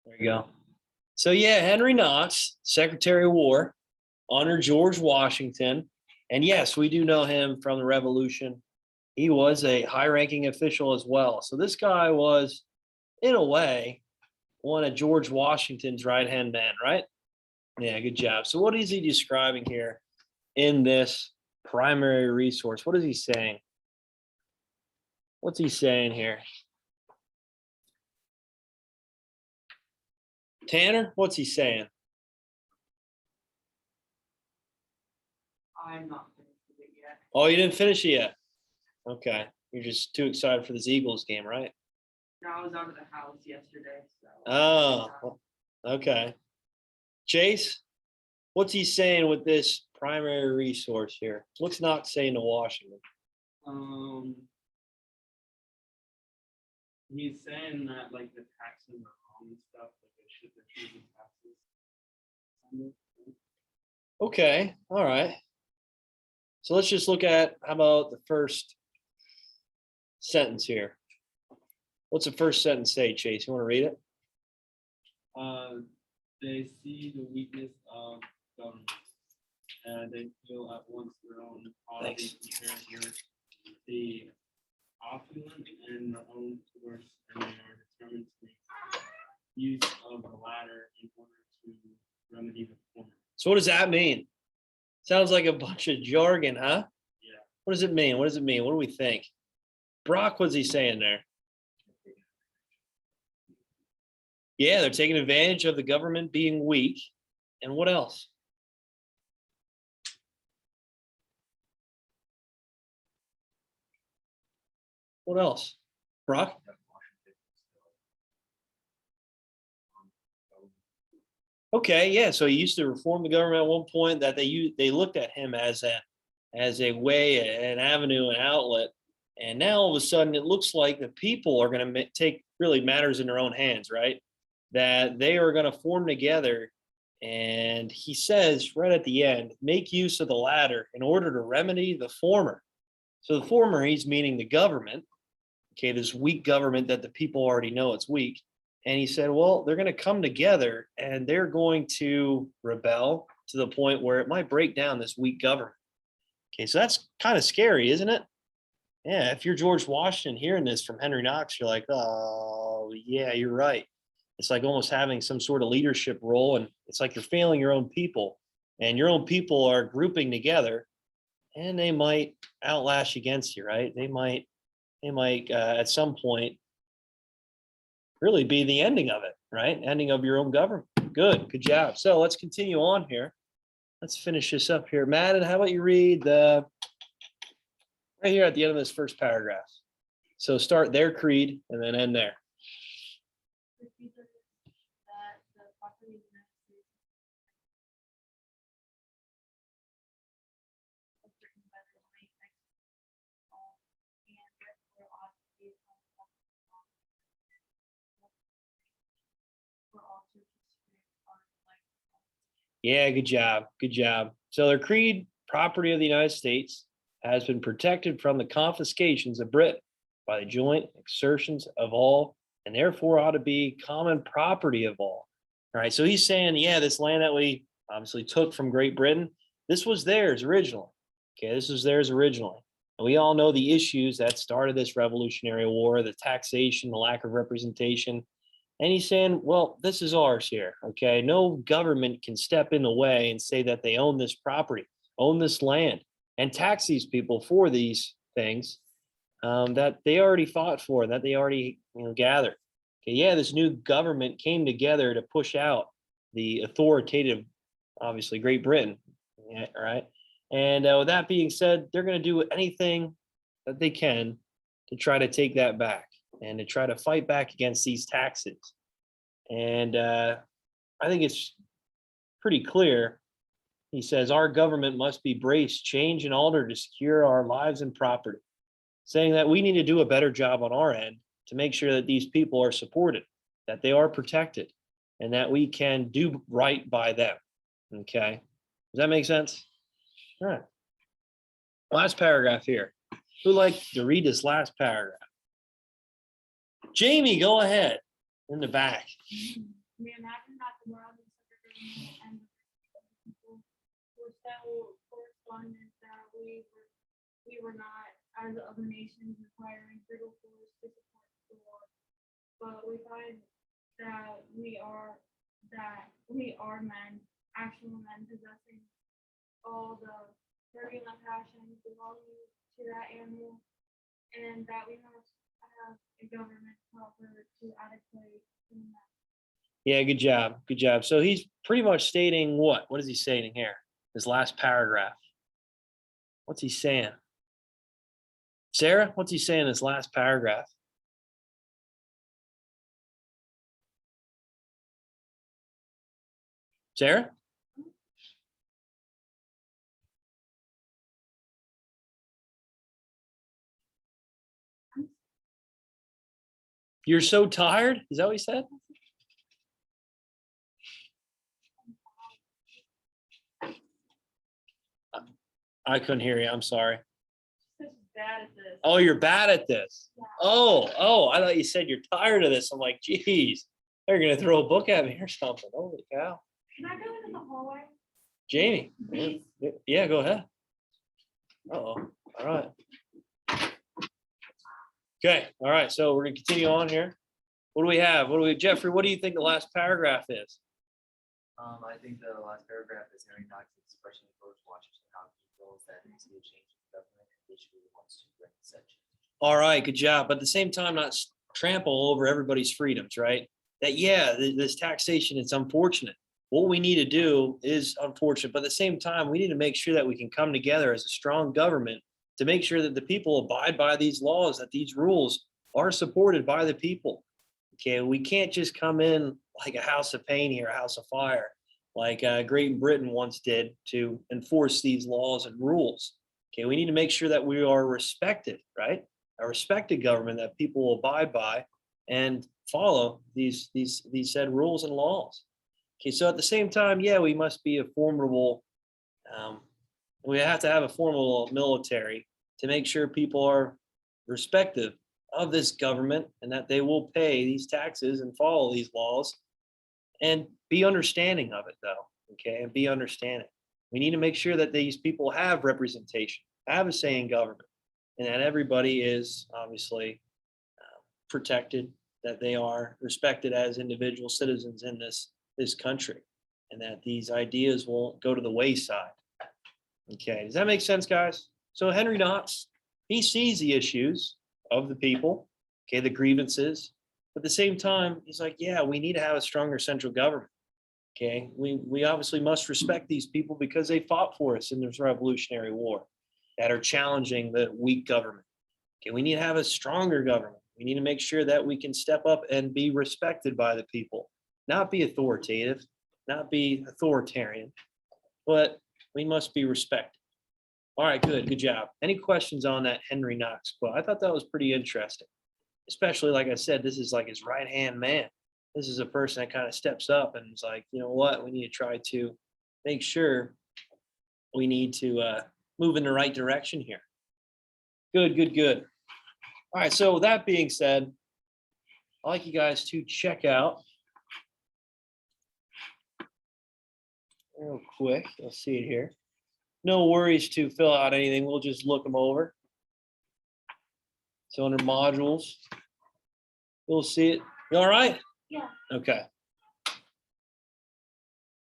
There you go. So yeah, Henry Knox, Secretary of War under George Washington. And yes, we do know him from the Revolution. He was a high-ranking official as well. So this guy was, in a way, one of George Washington's right-hand man, right? Yeah, good job. So what is he describing here in this primary resource? What is he saying? What's he saying here? Tanner, what's he saying? I'm not finished with it yet. Oh, you didn't finish it yet? Okay. You're just too excited for this Eagles game, right? No, I was out of the house yesterday. So Oh, okay. Chase, what's he saying with this primary resource here? What's Knox saying to Washington? He's saying that like the taxes are wrong and stuff, like there should be taxes. Okay, all right. So let's just look at, how about the first sentence here? What's the first sentence say, Chase? You want to read it? They see the weakness of government, and they feel at once their own poverty compared with the opulent and their own source, and they are determined to make use of the latter in order to remedy the former. So what does that mean? Sounds like a bunch of jargon, huh? Yeah. What does it mean? What does it mean? What do we think? Brock, what's he saying there? Yeah, they're taking advantage of the government being weak. And what else? What else? Brock? Okay, yeah. So he used to reform the government at one point, that they looked at him as a way, an avenue, an outlet. And now all of a sudden it looks like the people are going to take really matters in their own hands, right? That they are going to form together. And he says right at the end, make use of the latter in order to remedy the former. So the former, he's meaning the government. Okay, this weak government that the people already know it's weak. And he said, well, they're going to come together and they're going to rebel to the point where it might break down this weak government. Okay, so that's kind of scary, isn't it? Yeah, if you're George Washington hearing this from Henry Knox, you're like, oh, yeah, you're right. It's like almost having some sort of leadership role, and it's like you're failing your own people, and your own people are grouping together, and they might outlash against you, right? They might at some point really be the ending of it, right? Ending of your own government. Good job. So let's continue on here. Let's finish this up here. Madden, how about you read the right here at the end of this first paragraph? So start their creed and then end there. Yeah, good job. Good job. So their creed, property of the United States, has been protected from the confiscations of Britain by the joint exertions of all, and therefore ought to be common property of all. All right. So he's saying, yeah, this land that we obviously took from Great Britain, this was theirs originally. Okay, this was theirs originally. And we all know the issues that started this Revolutionary War, the taxation, the lack of representation. And he's saying, well, this is ours here. Okay. No government can step in the way and say that they own this property, own this land, and tax these people for these things that they already fought for, that they already gathered. Okay. Yeah, this new government came together to push out the authoritative, obviously, Great Britain. Yeah, right. And with that being said, they're going to do anything that they can to try to take that back and to try to fight back against these taxes. And I think it's pretty clear. He says, our government must be braced, change, and alter to secure our lives and property, saying that we need to do a better job on our end to make sure that these people are supported, that they are protected, and that we can do right by them. Okay. Does that make sense? All right. Last paragraph here. Who'd like to read this last paragraph? Jamie, go ahead in the back. we imagine that the world is such a government and the people were so correspondent that we were not, as other nations, requiring brutal force to support the war. But we find that we are men, actual men possessing all the turbulent passions belonging to that animal, and that we must have a government proper to adequate human rights. Yeah, good job. Good job. So he's pretty much stating what? What is he stating here? His last paragraph. What's he saying? Sarah, what's he saying in his last paragraph? Sarah? You're so tired? Is that what he said? I couldn't hear you. I'm sorry. Such bad at this. Oh, you're bad at this. Yeah. Oh, I thought you said you're tired of this. I'm like, geez, they're gonna throw a book at me or something. Holy cow. Can I go into the hallway? Jamie. Yeah, go ahead. Uh-oh. All right. Okay, all right. So we're gonna continue on here. What do we have? Jeffrey, what do you think the last paragraph is? I think the last paragraph is Henry Knox's expression towards Washington, how he feels that needs to be a change in government and issue wants to bring such. All right, good job. But at the same time, not trample over everybody's freedoms, right? That, yeah, this taxation is unfortunate. What we need to do is unfortunate, but at the same time, we need to make sure that we can come together as a strong government to make sure that the people abide by these laws, that these rules are supported by the people. Okay, we can't just come in like a house of pain here, a house of fire, like Great Britain once did to enforce these laws and rules. Okay, we need to make sure that we are respected, right? A respected government that people will abide by and follow these said rules and laws. Okay, so at the same time, yeah, we must be a formidable. We have to have a formidable military to make sure people are respective of this government and that they will pay these taxes and follow these laws and be understanding of it, though. Okay, and be understanding. We need to make sure that these people have representation, have a say in government, and that everybody is obviously protected, that they are respected as individual citizens in this country, and that these ideas won't go to the wayside. Okay, does that make sense, guys? So Henry Knox, he sees the issues of the people, okay, the grievances, but at the same time, he's like, yeah, we need to have a stronger central government. Okay, we obviously must respect these people because they fought for us in this Revolutionary War that are challenging the weak government. Okay, we need to have a stronger government. We need to make sure that we can step up and be respected by the people, not be authoritative, not be authoritarian, but we must be respected. All right, good job. Any questions on that Henry Knox quote? I thought that was pretty interesting, especially like I said, this is like his right-hand man. This is a person that kind of steps up and is like, you know what, we need to try to make sure we need to move in the right direction here. Good. All right, so with that being said, I'd like you guys to check out real quick. You'll see it here. No worries to fill out anything. We'll just look them over. So under modules, you'll see it. You all right? Yeah. Okay.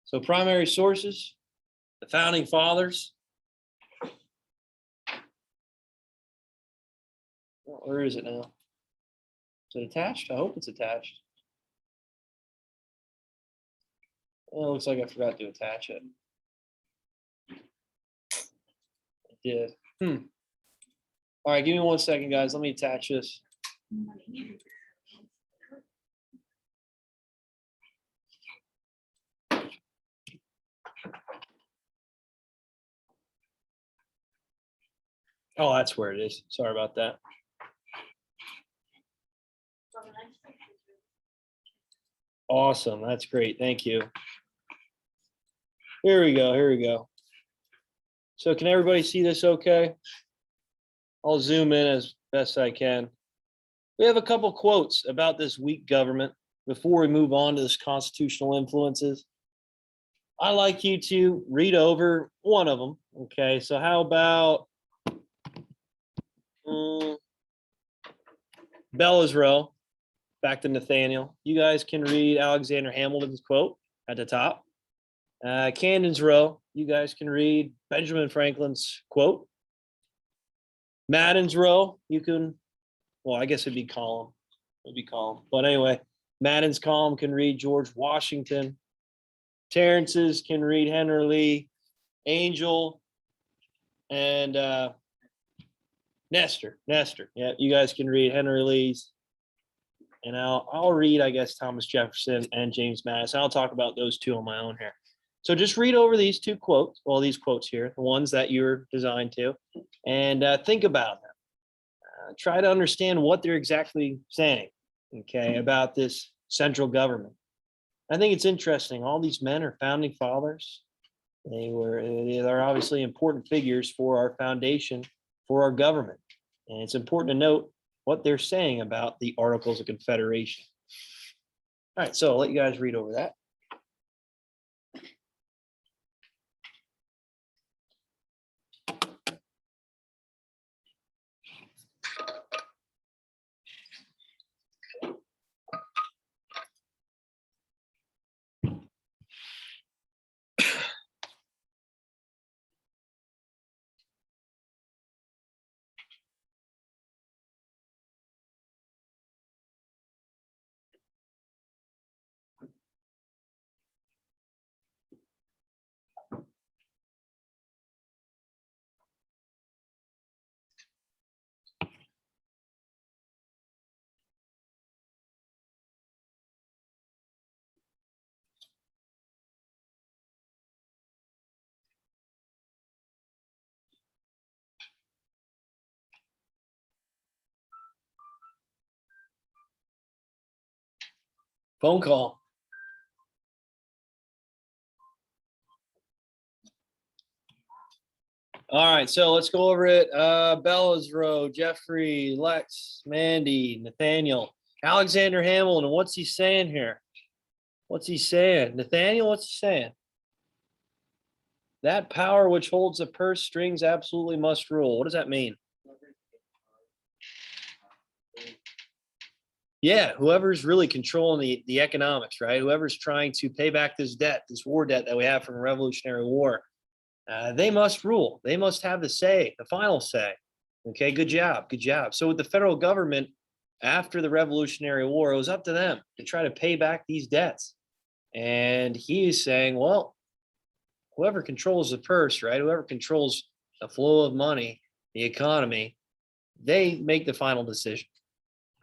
So primary sources, the founding fathers. Where is it now? Is it attached? I hope it's attached. Well, it looks like I forgot to attach it. I did. All right, give me 1 second, guys. Let me attach this. Oh, that's where it is. Sorry about that. Awesome. That's great. Thank you. Here we go. So can everybody see this okay? I'll zoom in as best I can. We have a couple quotes about this weak government before we move on to this constitutional influences, I'd like you to read over one of them. Okay, so how about Bella's Row? Back to Nathaniel. You guys can read Alexander Hamilton's quote at the top. Cannon's Row. You guys can read Benjamin Franklin's quote. Madden's Row. You can, well, I guess it'd be column. It'd be column. But anyway, Madden's column can read George Washington. Terrence's can read Henry Lee, Angel, and Nestor. Yeah, you guys can read Henry Lee's. And I'll read, I guess, Thomas Jefferson and James Madison. I'll talk about those two on my own here. So just read over these two quotes, well, these quotes here, the ones that you're designed to, and think about them. Try to understand what they're exactly saying, okay, about this central government. I think it's interesting. All these men are founding fathers. They're obviously important figures for our foundation, for our government. And it's important to note what they're saying about the Articles of Confederation. All right, so I'll let you guys read over that. Phone call. All right, so let's go over it. Bella's Row, Jeffrey, Lex, Mandy, Nathaniel, Alexander Hamilton. What's he saying here? What's he saying? Nathaniel, what's he saying? That power which holds the purse strings absolutely must rule. What does that mean? Yeah, whoever's really controlling the economics, right? Whoever's trying to pay back this debt, this war debt that we have from the Revolutionary War, they must rule. They must have the say, the final say. Okay, good job, good job. So with the federal government, after the Revolutionary War, it was up to them to try to pay back these debts. And he's saying, well, whoever controls the purse, right? Whoever controls the flow of money, the economy, they make the final decision.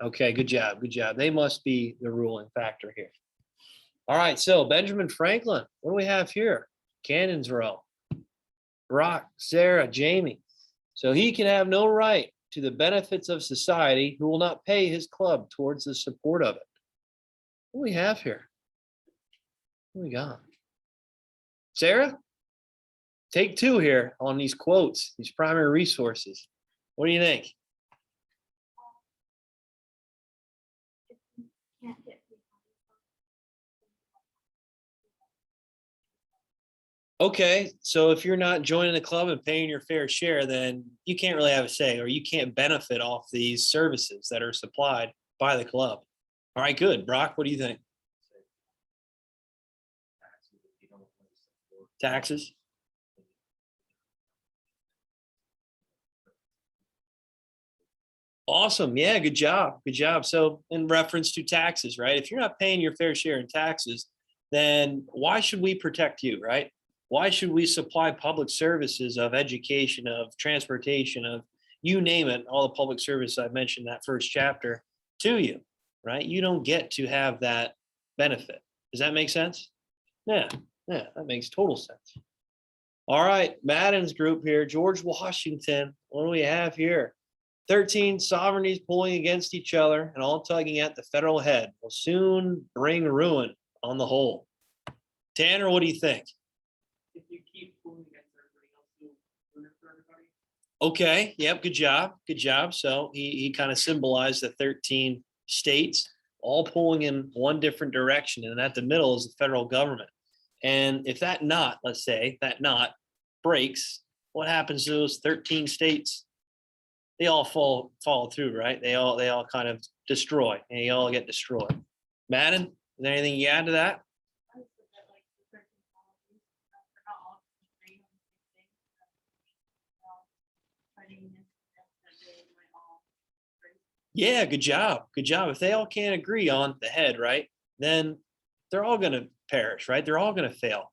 Okay, good job, good job. They must be the ruling factor here. All right, so Benjamin Franklin, what do we have here? Cannon's Row, Brock, Sarah, Jamie. So he can have no right to the benefits of society who will not pay his club towards the support of it. What do we have here? What do we got? Sarah, take two here on these quotes, these primary resources. What do you think? Can't get people. Okay, so if you're not joining the club and paying your fair share, then you can't really have a say, or you can't benefit off these services that are supplied by the club. All right, good. Brock, what do you think? Taxes? Awesome. Yeah, good job. Good job. So in reference to taxes, right? If you're not paying your fair share in taxes, then why should we protect you, right? Why should we supply public services of education, of transportation, of you name it, all the public service I mentioned in that first chapter to you, right? You don't get to have that benefit. Does that make sense? Yeah, that makes total sense. All right, Madden's group here, George Washington. What do we have here? 13 sovereignties pulling against each other and all tugging at the federal head will soon bring ruin on the whole. Tanner, what do you think? If you keep pulling against everybody else, you'll ruin it for everybody. Okay, yep, good job, good job. So he kind of symbolized the 13 states all pulling in one different direction. And at the middle is the federal government. And if that knot, let's say that knot breaks, what happens to those 13 states? They all fall through, right? They all kind of destroy, and they all get destroyed. Madden, is there anything you add to that? I would put that like the certain policies, they're not all agree on the same thing. Fighting this, that they might all agree. Yeah, good job. Good job. If they all can't agree on the head, right, then they're all going to perish, right? They're all going to fail.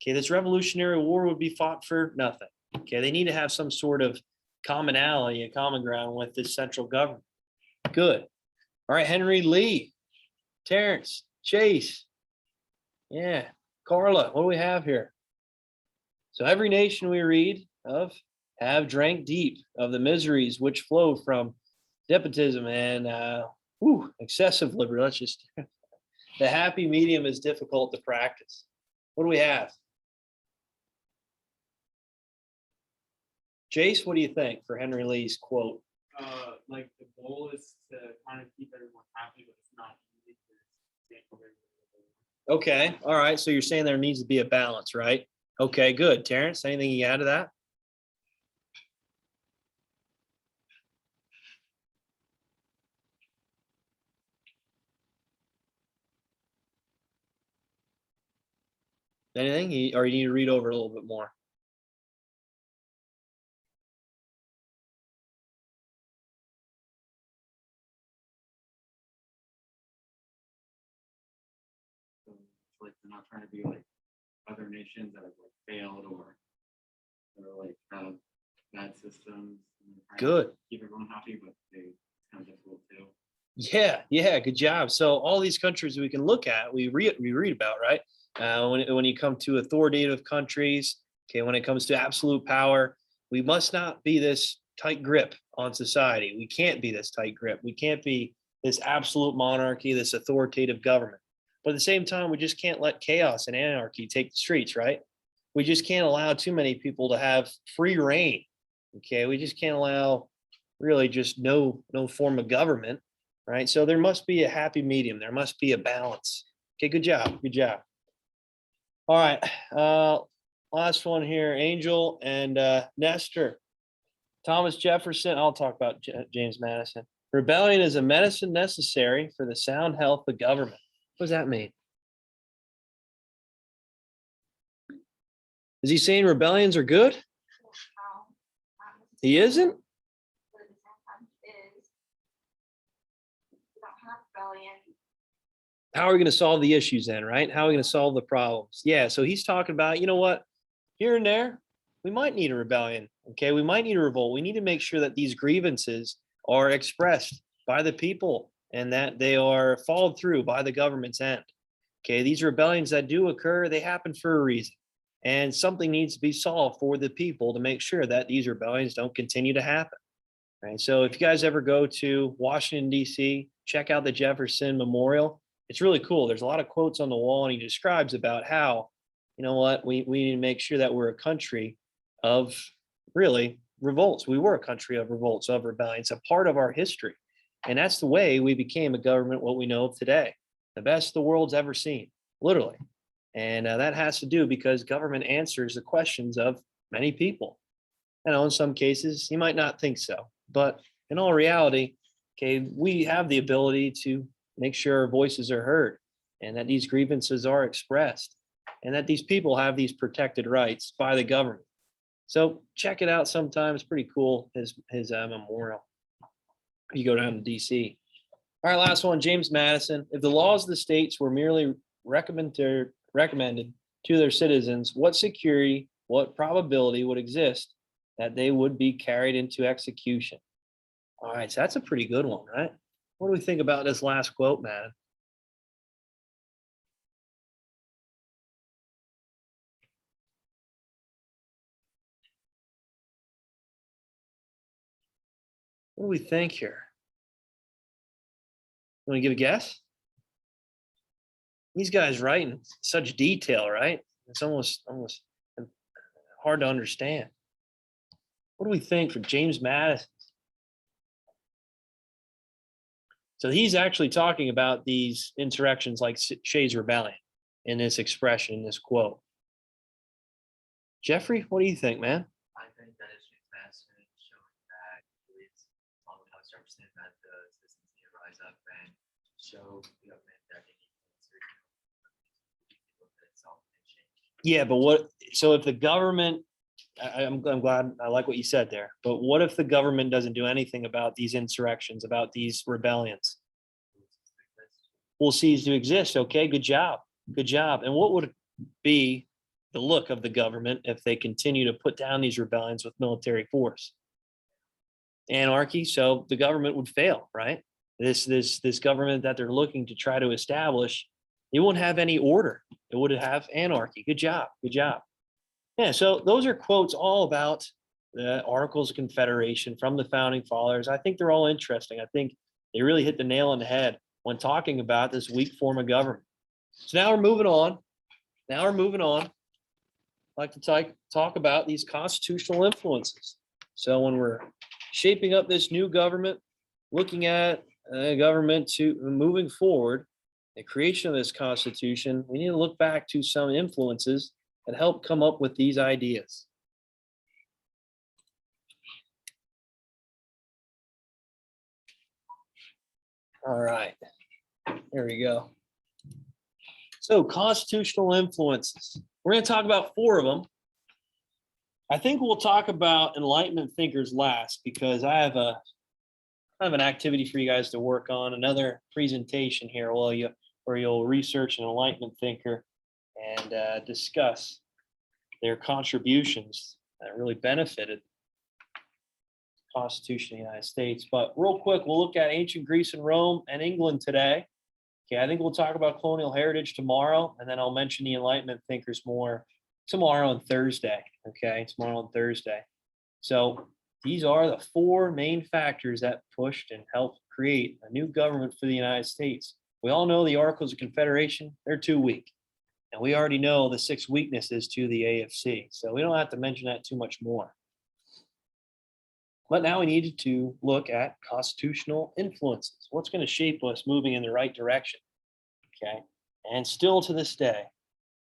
Okay, this Revolutionary War would be fought for nothing. Okay, they need to have some sort of commonality, a common ground with this central government. Good. All right, Henry Lee, Terrence, Chase. Yeah, Carla, what do we have here? So every nation we read of have drank deep of the miseries which flow from despotism and excessive liberty. Let's just the happy medium is difficult to practice. What do we have? Jace, what do you think for Henry Lee's quote? Like the goal is to kind of keep everyone happy, but it's not easy to stand for everyone. Okay, all right. So you're saying there needs to be a balance, right? Okay, good. Terrence, anything you add to that? Anything? Or you need to read over a little bit more? So it's like they're not trying to be like other nations that have like failed or like have bad systems. And they're trying to Good. keep everyone happy, but it's kind of difficult too. Yeah, good job. So all these countries we can look at, we read about, right? When you come to authoritative countries, okay, when it comes to absolute power, we must not be this tight grip on society. We can't be this tight grip. We can't be this absolute monarchy, this authoritative government. But at the same time, we just can't let chaos and anarchy take the streets, right? We just can't allow too many people to have free reign. Okay, we just can't allow really just no form of government, right? So there must be a happy medium. There must be a balance. Okay, good job. Good job. All right. Last one here, Angel and Nestor. Thomas Jefferson, I'll talk about James Madison. Rebellion is a medicine necessary for the sound health of government. What does that mean? Is he saying rebellions are good? He isn't? How are we going to solve the issues then, right? How are we going to solve the problems? Yeah, so he's talking about, you know what, here and there, we might need a rebellion, okay? We might need a revolt. We need to make sure that these grievances are expressed by the people and that they are followed through by the government's end. Okay, these rebellions that do occur, they happen for a reason. And something needs to be solved for the people to make sure that these rebellions don't continue to happen. Right. So if you guys ever go to Washington, D.C., check out the Jefferson Memorial. It's really cool. There's a lot of quotes on the wall, and he describes about how, you know what, we need to make sure that we're a country of really revolts. We were a country of revolts, of rebellions, a part of our history. And that's the way we became a government, what we know of today. The best the world's ever seen, literally. And that has to do because government answers the questions of many people. You know, in some cases, you might not think so. But in all reality, okay, we have the ability to make sure our voices are heard and that these grievances are expressed and that these people have these protected rights by the government. So check it out sometime. It's pretty cool, his memorial. You go down to DC. All right, last one, James Madison. If the laws of the states were merely recommended to their citizens, what security, what probability would exist that they would be carried into execution? All right, so that's a pretty good one, right? What do we think about this last quote, Madden? What do we think here? Want to give a guess? These guys write in such detail, right? It's almost hard to understand. What do we think for James Madison? So he's actually talking about these insurrections like Shays Rebellion in this expression, in this quote. Jeffrey, what do you think, man? I think that is James Madison showing that it's all the House representative that the citizens need to rise up and show the government that they need to answer itself and change. Yeah, but what, so if the government, I'm glad, I like what you said there, but what if the government doesn't do anything about these insurrections, about these rebellions? Will cease to exist. Okay, good job. Good job. And what would be the look of the government if they continue to put down these rebellions with military force? Anarchy. So the government would fail, right? This government that they're looking to try to establish, it wouldn't have any order. It would have anarchy. Good job. Good job. Yeah, so those are quotes all about the Articles of Confederation from the founding fathers. I think they're all interesting. I think they really hit the nail on the head when talking about this weak form of government. So now we're moving on. I'd like to talk about these constitutional influences. So when we're shaping up this new government, looking at government to moving forward, the creation of this Constitution, we need to look back to some influences that help come up with these ideas. All right, there we go. So constitutional influences. We're going to talk about 4 of them. I think we'll talk about Enlightenment thinkers last because I have an activity for you guys to work on, another presentation here where you'll research an Enlightenment thinker and discuss their contributions that really benefited the Constitution of the United States. But real quick, we'll look at ancient Greece and Rome and England today. Okay, I think we'll talk about colonial heritage tomorrow, and then I'll mention the Enlightenment thinkers more tomorrow on Thursday. Okay, tomorrow on Thursday. So these are the 4 main factors that pushed and helped create a new government for the United States. We all know the Articles of Confederation, they're too weak. And we already know the 6 weaknesses to the AFC. So we don't have to mention that too much more. But now we needed to look at constitutional influences. What's going to shape us moving in the right direction? Okay. And still to this day,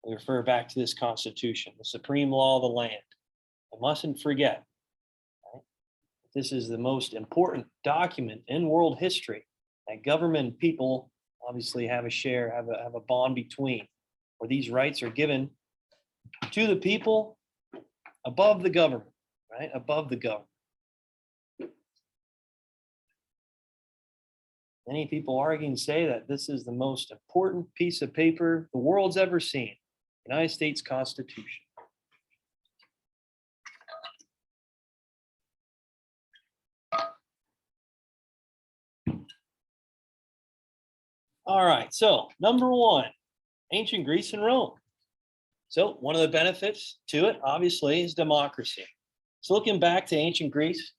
we refer back to this Constitution, the supreme law of the land. We mustn't forget, right? This is the most important document in world history that government and people obviously have a share, have a bond between, where these rights are given to the people above the government, right? Above the government. Many people argue and say that this is the most important piece of paper the world's ever seen, the United States Constitution. All right, so number 1, ancient Greece and Rome. So one of the benefits to it, obviously, is democracy. So looking back to ancient Greece,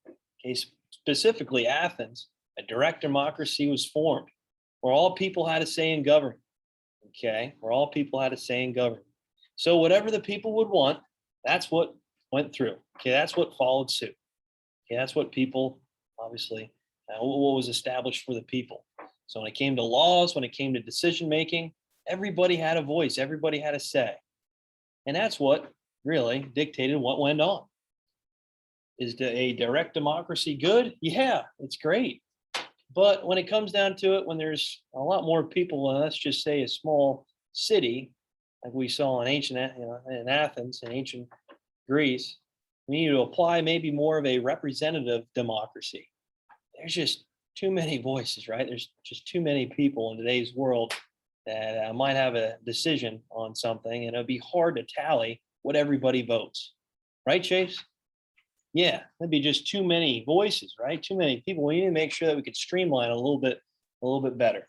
okay, specifically Athens, a direct democracy was formed where all people had a say in government. Okay, where all people had a say in government. So whatever the people would want, that's what went through. Okay, that's what followed suit. Okay, that's what people, obviously, what was established for the people. So when it came to laws, when it came to decision making, everybody had a voice, everybody had a say. And that's what really dictated what went on. Is a direct democracy good? Yeah, it's great. But when it comes down to it, when there's a lot more people, let's just say a small city, like we saw in in Athens, in ancient Greece, we need to apply maybe more of a representative democracy. There's just too many voices, right? There's just too many people in today's world that might have a decision on something, and it'd be hard to tally what everybody votes, right, Chase? Yeah, that'd be just too many voices, right? Too many people. We need to make sure that we could streamline a little bit better.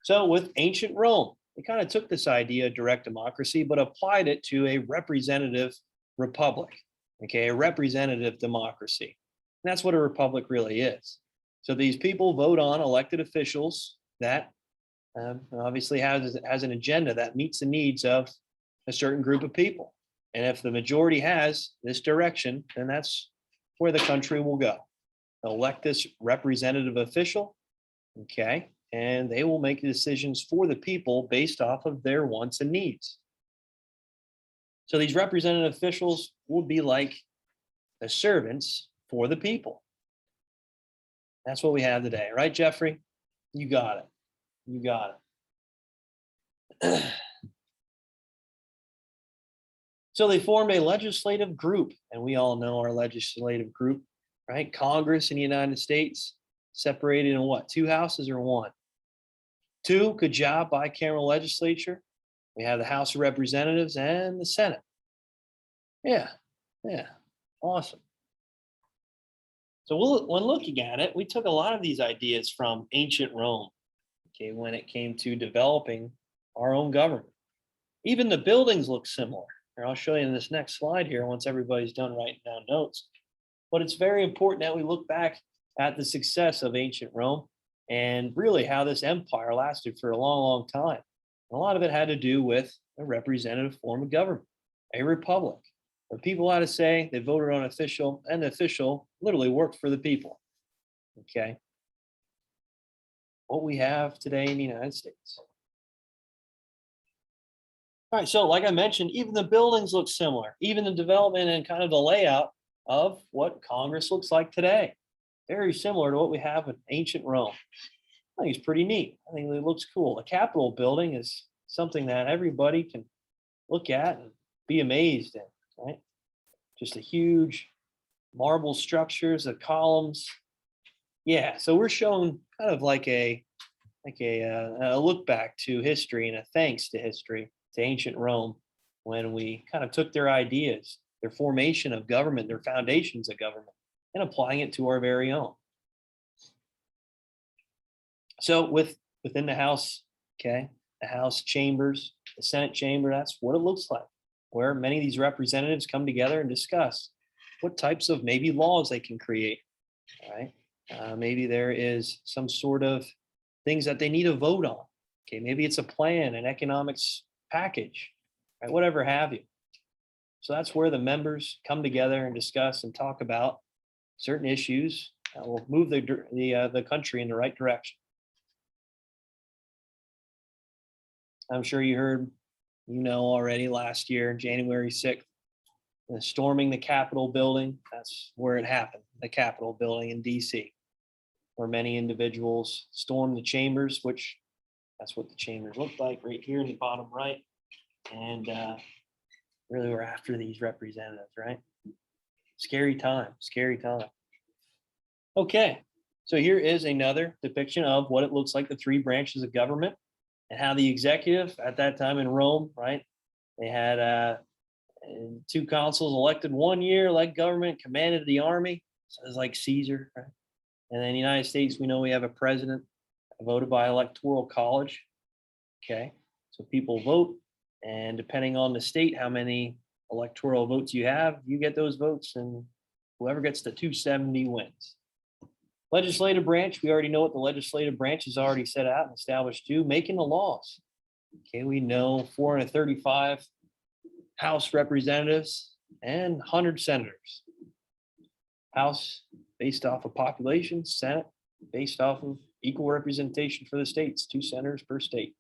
So with ancient Rome, they kind of took this idea of direct democracy, but applied it to a representative republic, okay, a representative democracy. And that's what a republic really is. So these people vote on elected officials that obviously has an agenda that meets the needs of a certain group of people. And if the majority has this direction, then that's where the country will go. Elect this representative official, okay? and they will make decisions for the people based off of their wants and needs. So these representative officials will be like the servants for the people. That's what we have today, right, Jeffrey? You got it. You got it. So they formed a legislative group, and we all know our legislative group, right? Congress in the United States separated in what? 2 houses or 1? 2, good job, bicameral legislature. We have the House of Representatives and the Senate. Yeah, awesome. So when looking at it, we took a lot of these ideas from ancient Rome, okay, when it came to developing our own government. Even the buildings look similar. And I'll show you in this next slide here once everybody's done writing down notes. But it's very important that we look back at the success of ancient Rome and really how this empire lasted for a long, long time. And a lot of it had to do with a representative form of government, a republic, where people had a say, they voted on official, and the official literally worked for the people. Okay. What we have today in the United States. All right, so like I mentioned, even the buildings look similar, even the development and kind of the layout of what Congress looks like today. Very similar to what we have in ancient Rome. I think it's pretty neat. I think it looks cool. The Capitol building is something that everybody can look at and be amazed at, right? Just a huge marble structures, the columns. Yeah, so we're showing kind of like a look back to history and a thanks to history, to ancient Rome, when we kind of took their ideas, their formation of government, their foundations of government, and applying it to our very own. So within the House, okay, the House chambers, the Senate chamber, that's what it looks like, where many of these representatives come together and discuss what types of maybe laws they can create, right? Maybe there is some sort of things that they need to vote on. Okay, maybe it's a plan, an economics package, right? Whatever have you. So that's where the members come together and discuss and talk about certain issues that will move the country in the right direction. I'm sure you heard, already last year, January 6th, storming the Capitol building. That's where it happened, the Capitol building in DC, where many individuals stormed the chambers, which that's what the chambers look like right here in the bottom right. And really we're after these representatives, right? Scary time, scary time. Okay, so here is another depiction of what it looks like, the 3 branches of government, and how the executive at that time in Rome, right? They had 2 consuls elected 1 year, led government, commanded the army. So it's like Caesar, right? And then in the United States, we know we have a president voted by electoral college. Okay, so people vote, and depending on the state, how many electoral votes you have, you get those votes, and whoever gets the 270 wins. Legislative branch, we already know what the legislative branch has already set out and established to, making the laws. Okay, we know 435 House representatives and 100 senators. House based off of population, Senate based off of equal representation for the states, 2 senators per state.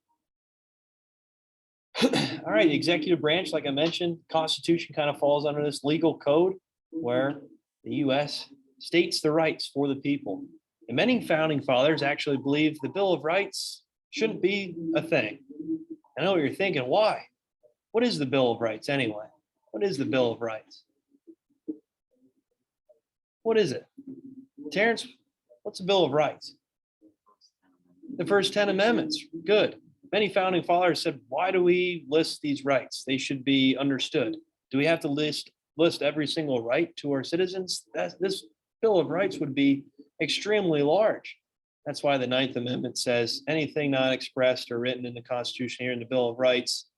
All right, the executive branch, like I mentioned, Constitution kind of falls under this legal code where the US states the rights for the people. And many founding fathers actually believe the Bill of Rights shouldn't be a thing. I know what you're thinking, why? What is the Bill of Rights anyway? What is the Bill of Rights? What is it? Terrence, what's the Bill of Rights? The first 10 amendments, good. Many founding fathers said, why do we list these rights? They should be understood. Do we have to list every single right to our citizens? This Bill of Rights would be extremely large. That's why the 9th Amendment says anything not expressed or written in the Constitution here in the Bill of Rights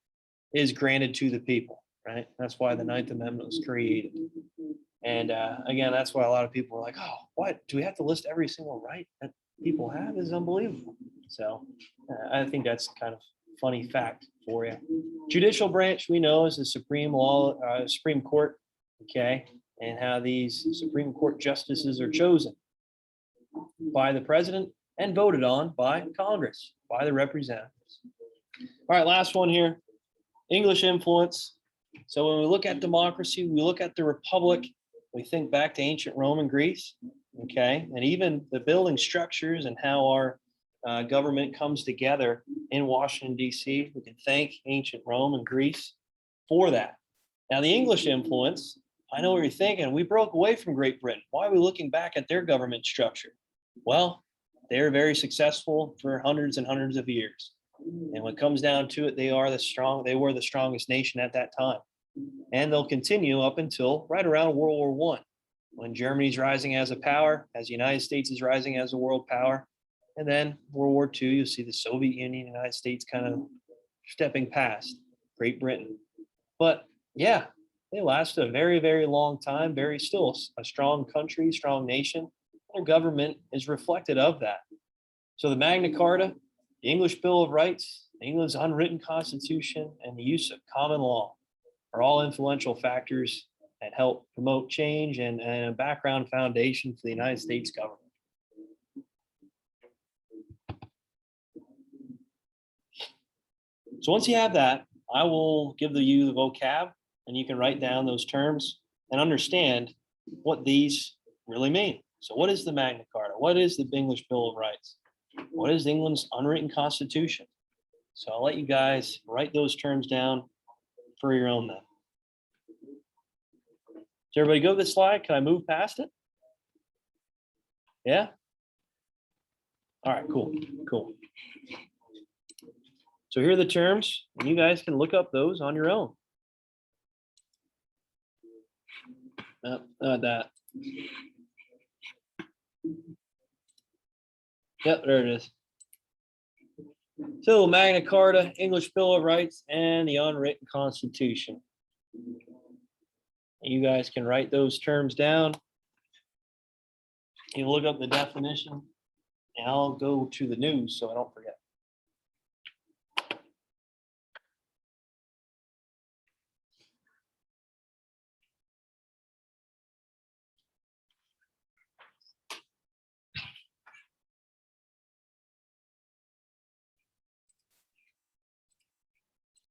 is granted to the people, right? That's why the 9th Amendment was created. And again, that's why a lot of people are like, oh, what? Do we have to list every single right that people have? This is unbelievable. So I think that's kind of funny fact for you. Judicial branch, we know, is the Supreme Court, okay? And how these Supreme Court justices are chosen by the president and voted on by Congress, by the representatives. All right, last one here. English influence. So when we look at democracy, we look at the republic, we think back to ancient Rome and Greece, okay? And even the building structures and how our government comes together in Washington, D.C. We can thank ancient Rome and Greece for that. Now, the English influence, I know what you're thinking. We broke away from Great Britain. Why are we looking back at their government structure? Well, they were very successful for hundreds and hundreds of years. And when it comes down to it, they were the strongest nation at that time. And they'll continue up until right around World War I, when Germany's rising as a power, as the United States is rising as a world power. And then World War II, you'll see the Soviet Union, United States kind of stepping past Great Britain. But yeah, they lasted a very, very long time, still a strong country, strong nation. Their government is reflected of that. So the Magna Carta, the English Bill of Rights, England's unwritten constitution, and the use of common law are all influential factors that help promote change and a background foundation for the United States government. So once you have that, I will give you the vocab, and you can write down those terms and understand what these really mean. So what is the Magna Carta? What is the English Bill of Rights? What is England's unwritten constitution? So I'll let you guys write those terms down for your own then. Does everybody go to this slide? Can I move past it? Yeah? All right, cool. So here are the terms, and you guys can look up those on your own. No, not that. Yep, there it is. So Magna Carta, English Bill of Rights, and the unwritten Constitution. You guys can write those terms down. You look up the definition, and I'll go to the news so I don't forget.